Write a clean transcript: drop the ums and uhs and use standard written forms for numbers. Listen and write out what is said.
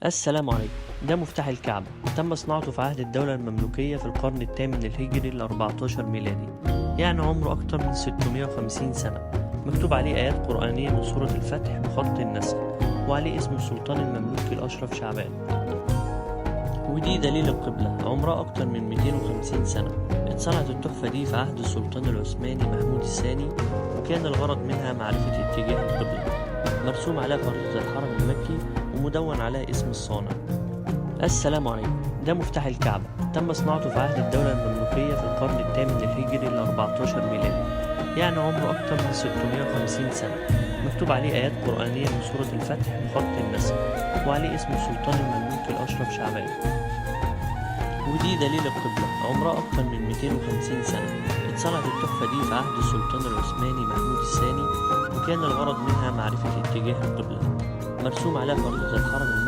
السلام عليكم. ده مفتاح الكعبة، تم صناعته في عهد الدولة المملوكية في القرن الثامن الهجري ال14 ميلادي، يعني عمره أكتر من 650 سنة. مكتوب عليه آيات قرآنية من سورة الفتح بخط النسخ، وعليه اسم السلطان المملوكي الأشرف شعبان. ودي دليل القبلة، عمرها أكتر من 250 سنة. اتصنعت التحفة دي في عهد السلطان العثماني محمود الثاني، وكان الغرض منها معرفة اتجاه القبلة. مرسوم عليها خريطة الحرم المكي ومدون عليها اسم الصانع. السلام عليكم. ده مفتاح الكعبة، تم صناعته في عهد الدولة المملوكية في القرن الثامن الهجري ال14 ميلادي، يعني عمره أكتر من 650 سنة. مكتوب عليه آيات قرآنية من سورة الفتح بخط النسخ، وعليه اسم السلطان المملوكي الأشرف شعبان. ودي دليل القبلة، عمرها أكتر من 250 سنة. اتصنعت التحفة دي في عهد السلطان العثماني محمود الثاني، وكان الغرض منها معرفة اتجاه القبلة. مرسوم عليها خريطة الحرم المكي